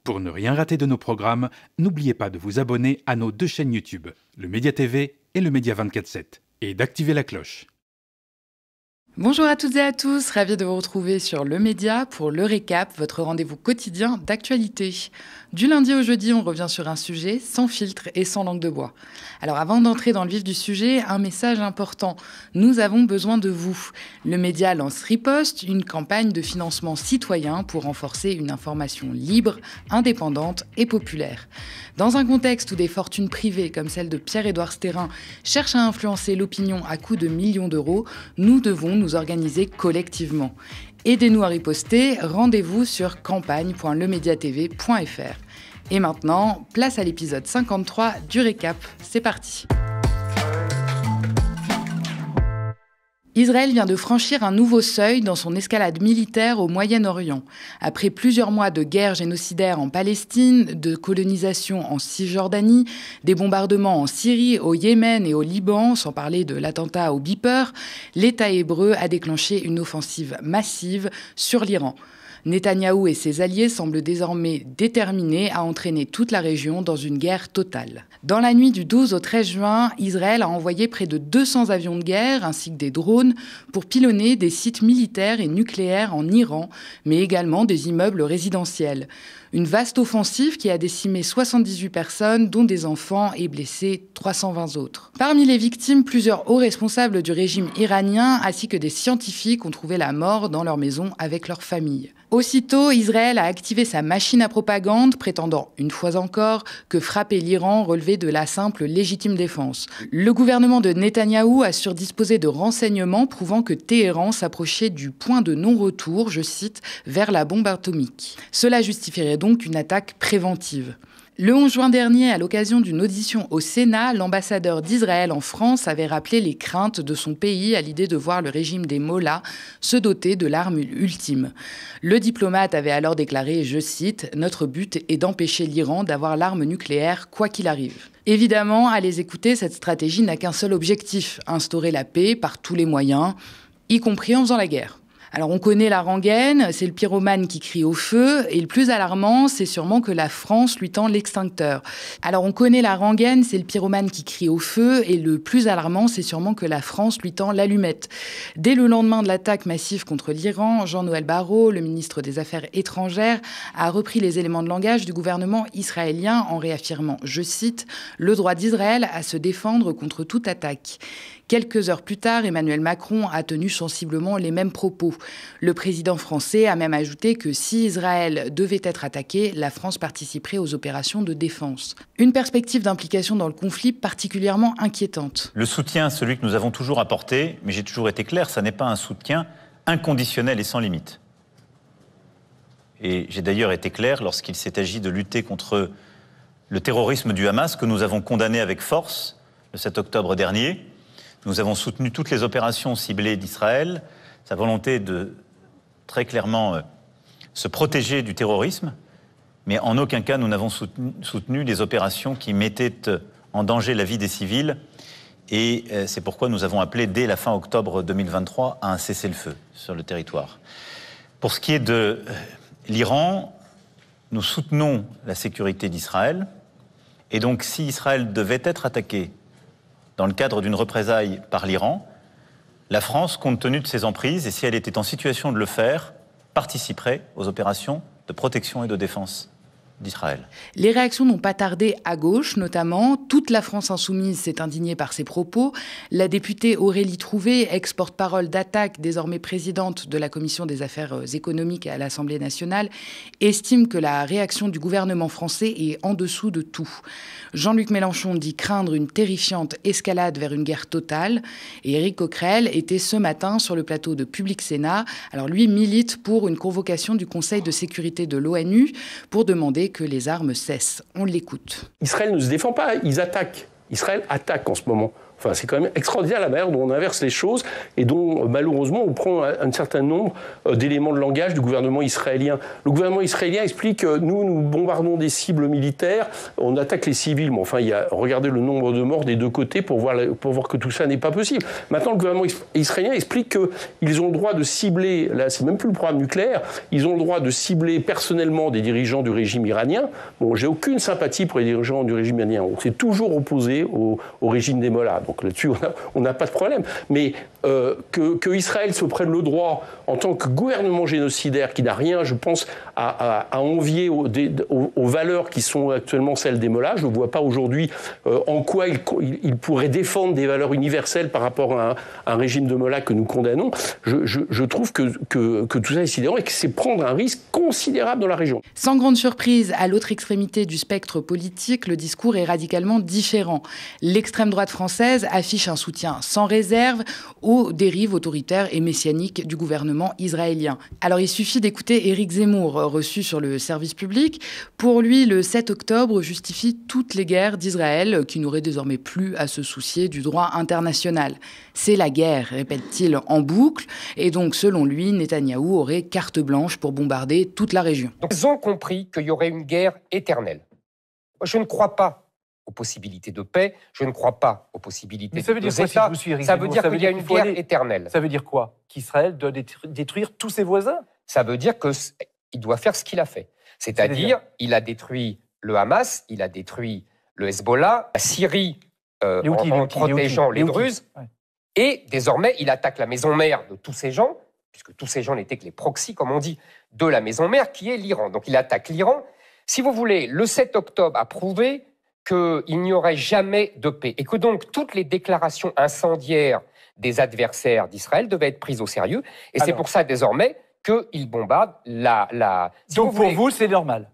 Pour ne rien rater de nos programmes, n'oubliez pas de vous abonner à nos 2 chaînes YouTube, le Média TV et le Média 24/7, et d'activer la cloche. Bonjour à toutes et à tous, ravi de vous retrouver sur Le Média pour le récap, votre rendez-vous quotidien d'actualité. Du lundi au jeudi, on revient sur un sujet sans filtre et sans langue de bois. Alors avant d'entrer dans le vif du sujet, un message important. Nous avons besoin de vous. Le Média lance Riposte, une campagne de financement citoyen pour renforcer une information libre, indépendante et populaire. Dans un contexte où des fortunes privées comme celle de Pierre-Édouard Stérin cherchent à influencer l'opinion à coups de millions d'euros, nous devons nous organiser collectivement. Aidez-nous à riposter, rendez-vous sur campagne.lemediatv.fr. Et maintenant, place à l'épisode 53 du récap. C'est parti. Israël vient de franchir un nouveau seuil dans son escalade militaire au Moyen-Orient. Après plusieurs mois de guerre génocidaire en Palestine, de colonisation en Cisjordanie, des bombardements en Syrie, au Yémen et au Liban, sans parler de l'attentat au Beeper, l'État hébreu a déclenché une offensive massive sur l'Iran. Netanyahou et ses alliés semblent désormais déterminés à entraîner toute la région dans une guerre totale. Dans la nuit du 12 au 13 juin, Israël a envoyé près de 200 avions de guerre ainsi que des drones pour pilonner des sites militaires et nucléaires en Iran, mais également des immeubles résidentiels. Une vaste offensive qui a décimé 78 personnes, dont des enfants, et blessé 320 autres. Parmi les victimes, plusieurs hauts responsables du régime iranien ainsi que des scientifiques ont trouvé la mort dans leur maison avec leurs familles. Aussitôt, Israël a activé sa machine à propagande, prétendant, une fois encore, que frapper l'Iran relevait de la simple légitime défense. Le gouvernement de Netanyahou assure disposer de renseignements prouvant que Téhéran s'approchait du point de non-retour, je cite, vers la bombe atomique. Cela justifierait donc une attaque préventive. Le 11 juin dernier, à l'occasion d'une audition au Sénat, l'ambassadeur d'Israël en France avait rappelé les craintes de son pays à l'idée de voir le régime des Mollahs se doter de l'arme ultime. Le diplomate avait alors déclaré, je cite, « Notre but est d'empêcher l'Iran d'avoir l'arme nucléaire quoi qu'il arrive ». Évidemment, à les écouter, cette stratégie n'a qu'un seul objectif, instaurer la paix par tous les moyens, y compris en faisant la guerre. Alors on connaît la rengaine, c'est le pyromane qui crie au feu, et le plus alarmant, c'est sûrement que la France lui tend l'extincteur. Alors on connaît la rengaine, c'est le pyromane qui crie au feu, et le plus alarmant, c'est sûrement que la France lui tend l'allumette. Dès le lendemain de l'attaque massive contre l'Iran, Jean-Noël Barrot, le ministre des Affaires étrangères, a repris les éléments de langage du gouvernement israélien en réaffirmant, je cite, « le droit d'Israël à se défendre contre toute attaque ». Quelques heures plus tard, Emmanuel Macron a tenu sensiblement les mêmes propos. Le président français a même ajouté que si Israël devait être attaqué, la France participerait aux opérations de défense. Une perspective d'implication dans le conflit particulièrement inquiétante. Le soutien, celui que nous avons toujours apporté, mais j'ai toujours été clair, ça n'est pas un soutien inconditionnel et sans limite. Et j'ai d'ailleurs été clair lorsqu'il s'est agi de lutter contre le terrorisme du Hamas, que nous avons condamné avec force le 7 octobre dernier. Nous avons soutenu toutes les opérations ciblées d'Israël, sa volonté de très clairement se protéger du terrorisme, mais en aucun cas nous n'avons soutenu les opérations qui mettaient en danger la vie des civils. Et c'est pourquoi nous avons appelé dès la fin octobre 2023 à un cessez-le-feu sur le territoire. Pour ce qui est de l'Iran, nous soutenons la sécurité d'Israël. Et donc si Israël devait être attaqué dans le cadre d'une représaille par l'Iran, la France, compte tenu de ses emprises, et si elle était en situation de le faire, participerait aux opérations de protection et de défense d'Israël. Les réactions n'ont pas tardé à gauche, notamment. Toute la France insoumise s'est indignée par ces propos. La députée Aurélie Trouvé, ex-porte-parole d'Attaque, désormais présidente de la Commission des affaires économiques à l'Assemblée nationale, estime que la réaction du gouvernement français est en dessous de tout. Jean-Luc Mélenchon dit craindre une terrifiante escalade vers une guerre totale. Et Éric Coquerel était ce matin sur le plateau de Public Sénat. Alors lui milite pour une convocation du Conseil de sécurité de l'ONU pour demander que les armes cessent. On l'écoute. Israël ne se défend pas, ils attaquent. Israël attaque en ce moment. Enfin, c'est quand même extraordinaire la manière dont on inverse les choses et dont, malheureusement, on prend un certain nombre d'éléments de langage du gouvernement israélien. Le gouvernement israélien explique que nous bombardons des cibles militaires, on attaque les civils. Mais enfin, regardez le nombre de morts des deux côtés pour voir que tout ça n'est pas possible. Maintenant, le gouvernement israélien explique qu'ils ont le droit de cibler, là, c'est même plus le programme nucléaire, ils ont le droit de cibler personnellement des dirigeants du régime iranien. Bon, j'ai aucune sympathie pour les dirigeants du régime iranien. On s'est toujours opposé au régime des Mollahs. Donc là-dessus, on n'a pas de problème. Mais que Israël se prenne le droit, en tant que gouvernement génocidaire, qui n'a rien, je pense, à envier aux valeurs qui sont actuellement celles des Mollahs, je ne vois pas aujourd'hui en quoi il pourrait défendre des valeurs universelles par rapport à un régime de Mollahs que nous condamnons. Je trouve que tout ça est sidérant et que c'est prendre un risque considérable dans la région. Sans grande surprise, à l'autre extrémité du spectre politique, le discours est radicalement différent. L'extrême droite française affiche un soutien sans réserve aux dérives autoritaires et messianiques du gouvernement israélien. Alors il suffit d'écouter Éric Zemmour, reçu sur le service public. Pour lui, le 7 octobre justifie toutes les guerres d'Israël, qui n'auraient désormais plus à se soucier du droit international. C'est la guerre, répète-t-il en boucle, et donc selon lui, Netanyahou aurait carte blanche pour bombarder toute la région. Donc, ils ont compris qu'il y aurait une guerre éternelle. Je ne crois pas aux possibilités de paix, je ne crois pas aux possibilités de États. Ça veut dire qu'il y a une guerre éternelle. Ça veut dire quoi? Qu'Israël doit détruire tous ses voisins? Ça veut dire qu'il doit faire ce qu'il a fait. C'est-à-dire, il a détruit le Hamas, il a détruit le Hezbollah, la Syrie en protégeant les Druzes, et désormais, il attaque la maison mère de tous ces gens, puisque tous ces gens n'étaient que les proxys, comme on dit, de la maison mère, qui est l'Iran. Donc il attaque l'Iran. Si vous voulez, le 7 octobre a prouvé qu'il n'y aurait jamais de paix, et que donc toutes les déclarations incendiaires des adversaires d'Israël devaient être prises au sérieux, et c'est pour ça désormais qu'ils bombardent la... Donc pour vous, c'est normal?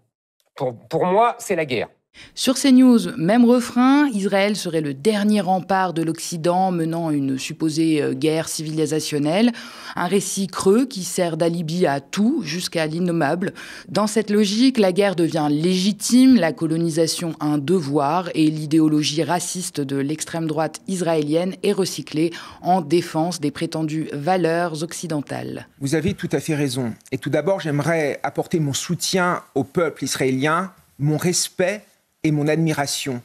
Pour moi, c'est la guerre. Sur CNews, même refrain, Israël serait le dernier rempart de l'Occident menant une supposée guerre civilisationnelle. Un récit creux qui sert d'alibi à tout, jusqu'à l'innommable. Dans cette logique, la guerre devient légitime, la colonisation un devoir et l'idéologie raciste de l'extrême droite israélienne est recyclée en défense des prétendues valeurs occidentales. Vous avez tout à fait raison. Et tout d'abord, j'aimerais apporter mon soutien au peuple israélien, mon respect et mon admiration.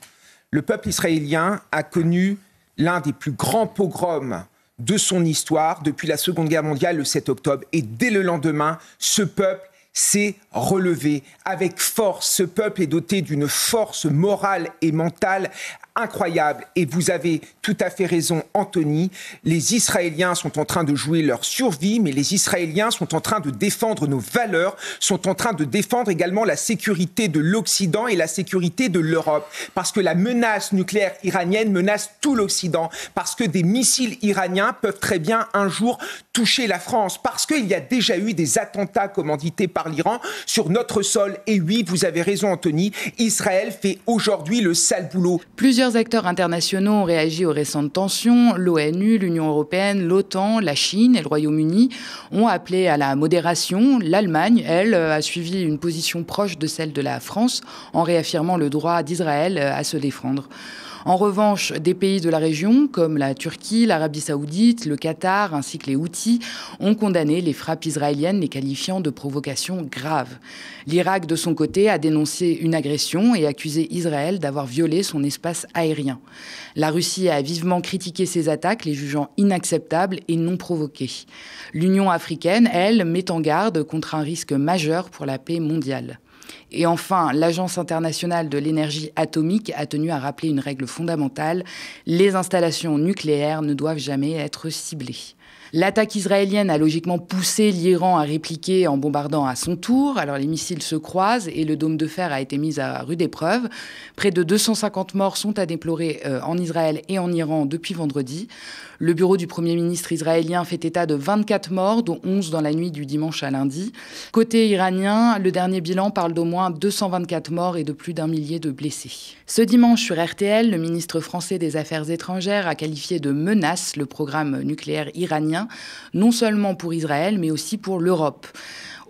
Le peuple israélien a connu l'un des plus grands pogroms de son histoire depuis la Seconde Guerre mondiale, le 7 octobre. Et dès le lendemain, ce peuple s'est relevé avec force. Ce peuple est doté d'une force morale et mentale incroyable. Et vous avez tout à fait raison, Anthony. Les Israéliens sont en train de jouer leur survie, mais les Israéliens sont en train de défendre nos valeurs, sont en train de défendre également la sécurité de l'Occident et la sécurité de l'Europe. Parce que la menace nucléaire iranienne menace tout l'Occident. Parce que des missiles iraniens peuvent très bien un jour toucher la France. Parce qu'il y a déjà eu des attentats commandités par l'Iran sur notre sol. Et oui, vous avez raison, Anthony, Israël fait aujourd'hui le sale boulot. Plusieurs acteurs internationaux ont réagi aux récentes tensions. L'ONU, l'Union européenne, l'OTAN, la Chine et le Royaume-Uni ont appelé à la modération. L'Allemagne, elle, a suivi une position proche de celle de la France en réaffirmant le droit d'Israël à se défendre. En revanche, des pays de la région, comme la Turquie, l'Arabie saoudite, le Qatar, ainsi que les Houthis, ont condamné les frappes israéliennes, les qualifiant de provocations graves. L'Irak, de son côté, a dénoncé une agression et accusé Israël d'avoir violé son espace aérien. La Russie a vivement critiqué ces attaques, les jugeant inacceptables et non provoquées. L'Union africaine, elle, met en garde contre un risque majeur pour la paix mondiale. Et enfin, l'Agence internationale de l'énergie atomique a tenu à rappeler une règle fondamentale. Les installations nucléaires ne doivent jamais être ciblées. L'attaque israélienne a logiquement poussé l'Iran à répliquer en bombardant à son tour. Alors les missiles se croisent et le dôme de fer a été mis à rude épreuve. Près de 250 morts sont à déplorer en Israël et en Iran depuis vendredi. Le bureau du Premier ministre israélien fait état de 24 morts, dont 11 dans la nuit du dimanche à lundi. Côté iranien, le dernier bilan parle d'au moins 224 morts et de plus d'1 millier de blessés. Ce dimanche sur RTL, le ministre français des Affaires étrangères a qualifié de menace le programme nucléaire iranien, non seulement pour Israël, mais aussi pour l'Europe.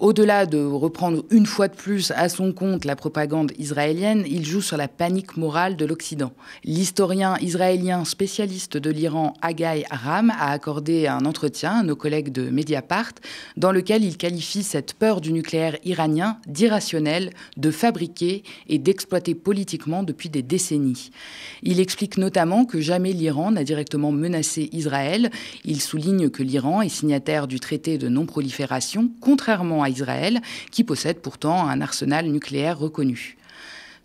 Au-delà de reprendre une fois de plus à son compte la propagande israélienne, il joue sur la panique morale de l'Occident. L'historien israélien spécialiste de l'Iran, Haggai Ram, a accordé un entretien à nos collègues de Mediapart dans lequel il qualifie cette peur du nucléaire iranien d'irrationnelle, de fabriquer et d'exploiter politiquement depuis des décennies. Il explique notamment que jamais l'Iran n'a directement menacé Israël. Il souligne que l'Iran est signataire du traité de non-prolifération, contrairement à Israël, qui possède pourtant un arsenal nucléaire reconnu.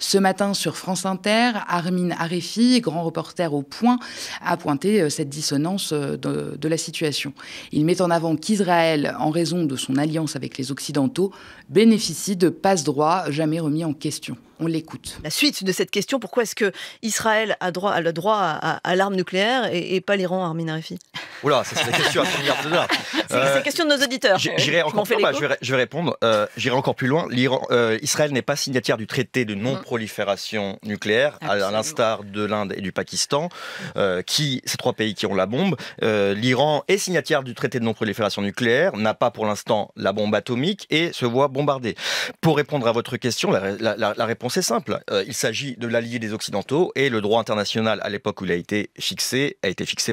Ce matin, sur France Inter, Armin Arefi, grand reporter au Point, a pointé cette dissonance de la situation. Il met en avant qu'Israël, en raison de son alliance avec les Occidentaux, bénéficie de passe-droit jamais remis en question. On l'écoute. La suite de cette question, pourquoi est-ce que Israël a le droit à l'arme nucléaire et pas l'Iran, Armin Arefi? Oula, ça c'est la question à 100 milliards de dollars. C'est la question de nos auditeurs. Je vais répondre. J'irai encore plus loin. Israël n'est pas signataire du traité de non-prolifération nucléaire, à l'instar de l'Inde et du Pakistan, ces trois pays qui ont la bombe. L'Iran est signataire du traité de non-prolifération nucléaire, n'a pas pour l'instant la bombe atomique et se voit bombardé. Pour répondre à votre question, la réponse est simple. Il s'agit de l'allié des Occidentaux et le droit international, à l'époque où il a été fixé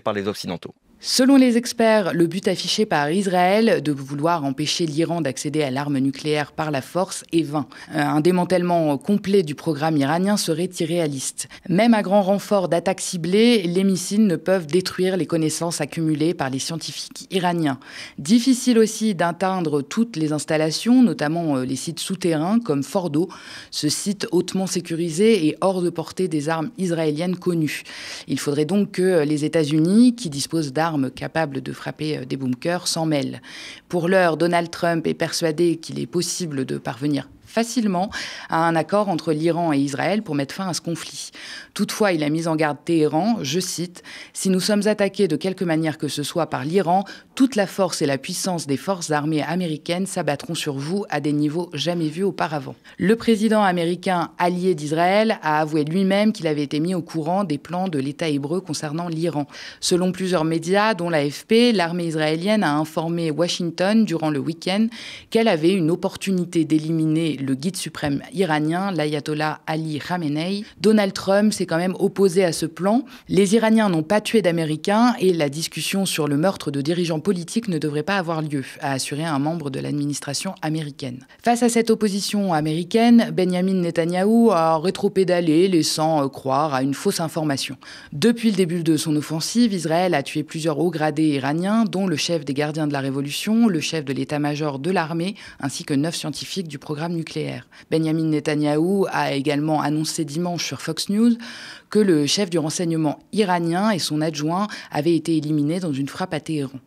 par les Occidentaux. Selon les experts, le but affiché par Israël de vouloir empêcher l'Iran d'accéder à l'arme nucléaire par la force est vain. Un démantèlement complet du programme iranien serait irréaliste. Même à grand renfort d'attaques ciblées, les missiles ne peuvent détruire les connaissances accumulées par les scientifiques iraniens. Difficile aussi d'atteindre toutes les installations, notamment les sites souterrains comme Fordo, ce site hautement sécurisé et hors de portée des armes israéliennes connues. Il faudrait donc que les États-Unis, qui disposent d'armes capables de frapper des bunkers, s'en mêlent. Pour l'heure, Donald Trump est persuadé qu'il est possible de parvenir facilement à un accord entre l'Iran et Israël pour mettre fin à ce conflit. Toutefois, il a mis en garde Téhéran, je cite, « Si nous sommes attaqués de quelque manière que ce soit par l'Iran, toute la force et la puissance des forces armées américaines s'abattront sur vous à des niveaux jamais vus auparavant. » Le président américain allié d'Israël a avoué lui-même qu'il avait été mis au courant des plans de l'État hébreu concernant l'Iran. Selon plusieurs médias, dont l'AFP, l'armée israélienne a informé Washington durant le week-end qu'elle avait une opportunité d'éliminer le guide suprême iranien, l'ayatollah Ali Khamenei. Donald Trump s'est quand même opposé à ce plan. Les Iraniens n'ont pas tué d'Américains et la discussion sur le meurtre de dirigeants politiques ne devrait pas avoir lieu, a assuré un membre de l'administration américaine. Face à cette opposition américaine, Benjamin Netanyahou a rétropédalé, laissant croire à une fausse information. Depuis le début de son offensive, Israël a tué plusieurs hauts gradés iraniens, dont le chef des gardiens de la Révolution, le chef de l'état-major de l'armée, ainsi que 9 scientifiques du programme nucléaire. Benjamin Netanyahou a également annoncé dimanche sur Fox News que le chef du renseignement iranien et son adjoint avaient été éliminés dans une frappe à Téhéran.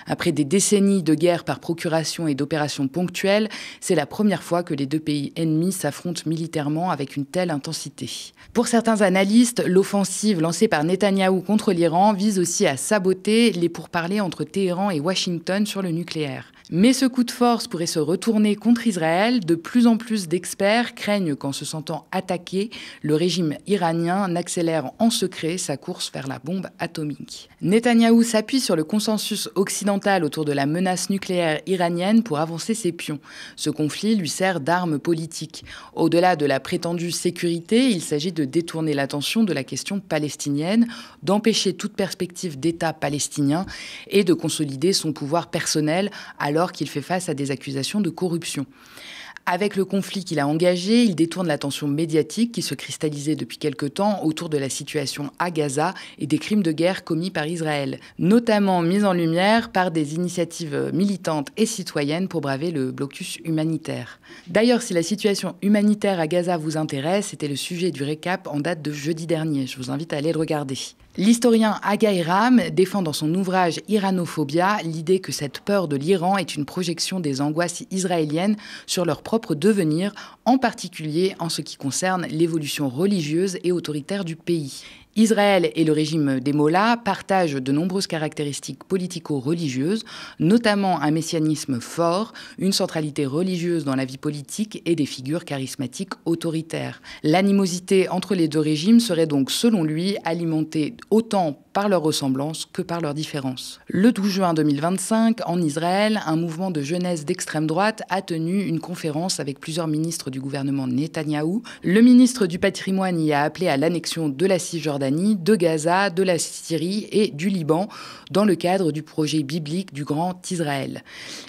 Après des décennies de guerre par procuration et d'opérations ponctuelles, c'est la première fois que les deux pays ennemis s'affrontent militairement avec une telle intensité. Pour certains analystes, l'offensive lancée par Netanyahou contre l'Iran vise aussi à saboter les pourparlers entre Téhéran et Washington sur le nucléaire. Mais ce coup de force pourrait se retourner contre Israël. De plus en plus d'experts craignent qu'en se sentant attaqué, le régime iranien accélère en secret sa course vers la bombe atomique. Netanyahou s'appuie sur le consensus occidental autour de la menace nucléaire iranienne pour avancer ses pions. Ce conflit lui sert d'arme politique. Au-delà de la prétendue sécurité, il s'agit de détourner l'attention de la question palestinienne, d'empêcher toute perspective d'État palestinien et de consolider son pouvoir personnel alors qu'il fait face à des accusations de corruption. Avec le conflit qu'il a engagé, il détourne l'attention médiatique qui se cristallisait depuis quelque temps autour de la situation à Gaza et des crimes de guerre commis par Israël, notamment mis en lumière par des initiatives militantes et citoyennes pour braver le blocus humanitaire. D'ailleurs, si la situation humanitaire à Gaza vous intéresse, c'était le sujet du récap en date de jeudi dernier. Je vous invite à aller le regarder. L'historien Haggai Ram défend dans son ouvrage Iranophobia l'idée que cette peur de l'Iran est une projection des angoisses israéliennes sur leur propre devenir, en particulier en ce qui concerne l'évolution religieuse et autoritaire du pays. Israël et le régime des Mollahs partagent de nombreuses caractéristiques politico-religieuses, notamment un messianisme fort, une centralité religieuse dans la vie politique et des figures charismatiques autoritaires. L'animosité entre les deux régimes serait donc, selon lui, alimentée autant par leur ressemblance que par leur différence. Le 12 juin 2025, en Israël, un mouvement de jeunesse d'extrême droite a tenu une conférence avec plusieurs ministres du gouvernement Netanyahou. Le ministre du patrimoine y a appelé à l'annexion de la Cisjordanie, de Gaza, de la Syrie et du Liban dans le cadre du projet biblique du Grand Israël.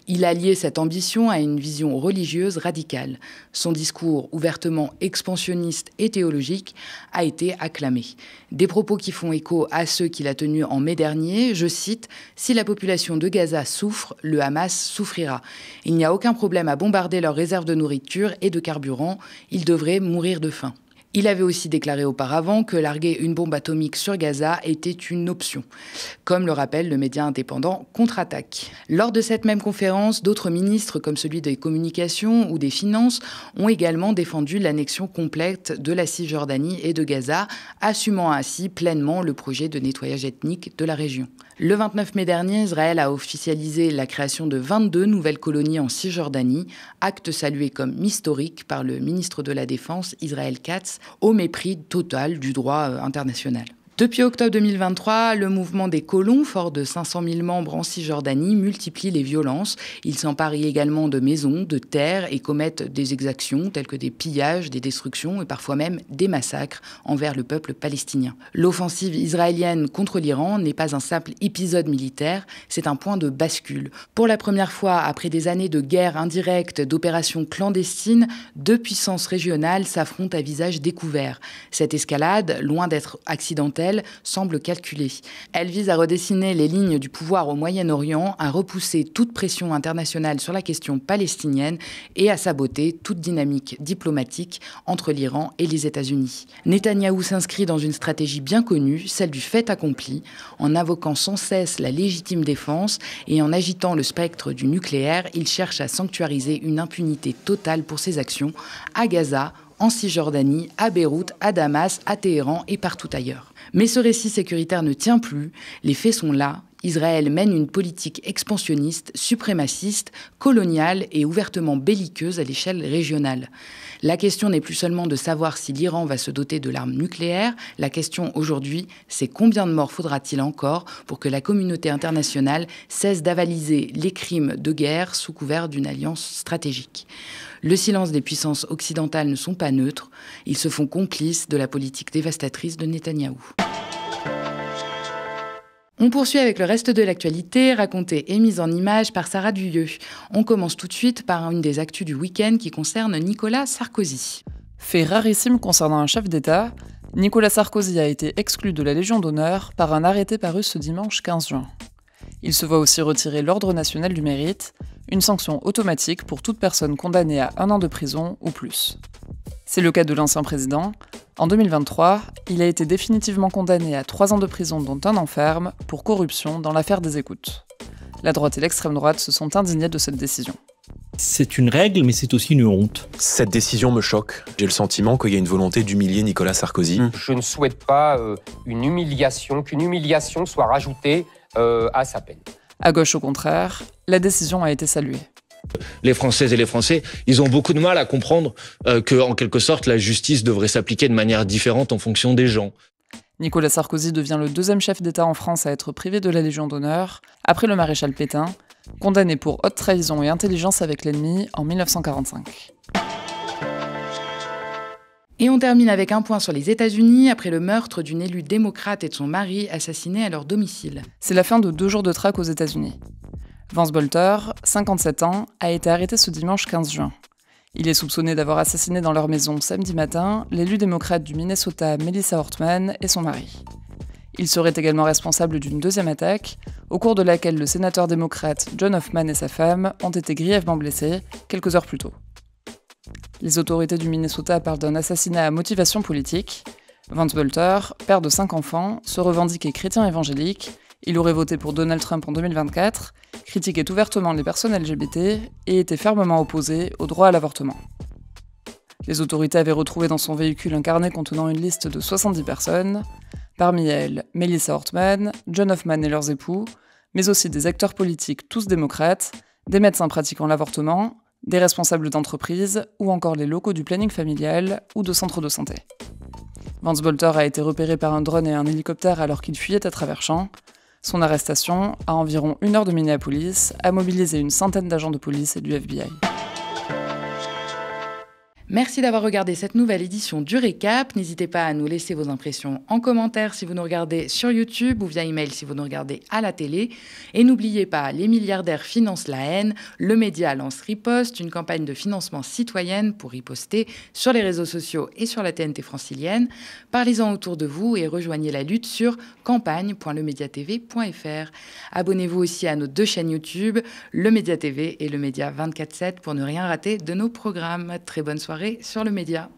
Il a lié cette ambition à une vision religieuse radicale. Son discours ouvertement expansionniste et théologique a été acclamé. Des propos qui font écho à ceux qu'il a tenus en mai dernier, je cite « Si la population de Gaza souffre, le Hamas souffrira. Il n'y a aucun problème à bombarder leurs réserves de nourriture et de carburant, ils devraient mourir de faim ». Il avait aussi déclaré auparavant que larguer une bombe atomique sur Gaza était une option, comme le rappelle le média indépendant Contre-Attaque. Lors de cette même conférence, d'autres ministres, comme celui des Communications ou des Finances, ont également défendu l'annexion complète de la Cisjordanie et de Gaza, assumant ainsi pleinement le projet de nettoyage ethnique de la région. Le 29 mai dernier, Israël a officialisé la création de 22 nouvelles colonies en Cisjordanie, acte salué comme historique par le ministre de la Défense, Israël Katz, au mépris total du droit international. Depuis octobre 2023, le mouvement des colons, fort de 500 000 membres en Cisjordanie, multiplie les violences. Ils s'emparent également de maisons, de terres et commettent des exactions telles que des pillages, des destructions et parfois même des massacres envers le peuple palestinien. L'offensive israélienne contre l'Iran n'est pas un simple épisode militaire, c'est un point de bascule. Pour la première fois, après des années de guerre indirecte, d'opérations clandestines, deux puissances régionales s'affrontent à visage découvert. Cette escalade, loin d'être accidentelle, semble calculée. Elle vise à redessiner les lignes du pouvoir au Moyen-Orient, à repousser toute pression internationale sur la question palestinienne et à saboter toute dynamique diplomatique entre l'Iran et les États-Unis. Netanyahou s'inscrit dans une stratégie bien connue, celle du fait accompli, en invoquant sans cesse la légitime défense et en agitant le spectre du nucléaire, il cherche à sanctuariser une impunité totale pour ses actions à Gaza, en Cisjordanie, à Beyrouth, à Damas, à Téhéran et partout ailleurs. Mais ce récit sécuritaire ne tient plus, les faits sont là. Israël mène une politique expansionniste, suprémaciste, coloniale et ouvertement belliqueuse à l'échelle régionale. La question n'est plus seulement de savoir si l'Iran va se doter de l'arme nucléaire, la question aujourd'hui, c'est combien de morts faudra-t-il encore pour que la communauté internationale cesse d'avaliser les crimes de guerre sous couvert d'une alliance stratégique. Le silence des puissances occidentales ne sont pas neutres, ils se font complices de la politique dévastatrice de Netanyahou. On poursuit avec le reste de l'actualité, racontée et mise en image par Sarah Duyeux. On commence tout de suite par une des actus du week-end qui concerne Nicolas Sarkozy. Fait rarissime concernant un chef d'État, Nicolas Sarkozy a été exclu de la Légion d'honneur par un arrêté paru ce dimanche 15 juin. Il se voit aussi retirer l'Ordre national du mérite, une sanction automatique pour toute personne condamnée à 1 an de prison ou plus. C'est le cas de l'ancien président. En 2023, il a été définitivement condamné à 3 ans de prison dont 1 an ferme pour corruption dans l'affaire des écoutes. La droite et l'extrême droite se sont indignés de cette décision. C'est une règle, mais c'est aussi une honte. Cette décision me choque. J'ai le sentiment qu'il y a une volonté d'humilier Nicolas Sarkozy. Je ne souhaite pas qu'une humiliation soit rajoutée à sa peine. À gauche, au contraire, la décision a été saluée. Les Françaises et les Français, ils ont beaucoup de mal à comprendre que, en quelque sorte, la justice devrait s'appliquer de manière différente en fonction des gens. Nicolas Sarkozy devient le 2e chef d'État en France à être privé de la Légion d'honneur, après le maréchal Pétain, condamné pour haute trahison et intelligence avec l'ennemi en 1945. Et on termine avec un point sur les États-Unis après le meurtre d'une élue démocrate et de son mari assassinés à leur domicile. C'est la fin de 2 jours de traque aux États-Unis. Vance Bolter, 57 ans, a été arrêté ce dimanche 15 juin. Il est soupçonné d'avoir assassiné dans leur maison samedi matin l'élu démocrate du Minnesota Melissa Hortman et son mari. Il serait également responsable d'une 2e attaque, au cours de laquelle le sénateur démocrate John Hoffman et sa femme ont été grièvement blessés quelques heures plus tôt. Les autorités du Minnesota parlent d'un assassinat à motivation politique. Vance Bolter, père de 5 enfants, se revendiquait chrétien évangélique. Il aurait voté pour Donald Trump en 2024, critiquait ouvertement les personnes LGBT et était fermement opposé au droit à l'avortement. Les autorités avaient retrouvé dans son véhicule un carnet contenant une liste de 70 personnes, parmi elles Melissa Hortman, John Hoffman et leurs époux, mais aussi des acteurs politiques tous démocrates, des médecins pratiquant l'avortement, des responsables d'entreprises ou encore les locaux du planning familial ou de centres de santé. Vance Bolter a été repéré par un drone et un hélicoptère alors qu'il fuyait à travers champs. Son arrestation, à environ 1 heure de Minneapolis, a mobilisé une centaine d'agents de police et du FBI. Merci d'avoir regardé cette nouvelle édition du Récap. N'hésitez pas à nous laisser vos impressions en commentaire si vous nous regardez sur YouTube ou via email si vous nous regardez à la télé. Et n'oubliez pas, les milliardaires financent la haine. Le média lance Riposte, une campagne de financement citoyenne pour riposter sur les réseaux sociaux et sur la TNT francilienne. Parlez-en autour de vous et rejoignez la lutte sur campagne.lemediatv.fr. Abonnez-vous aussi à nos 2 chaînes YouTube, Le Média TV et Le Média 24/7 pour ne rien rater de nos programmes. Très bonne soirée sur Le Média.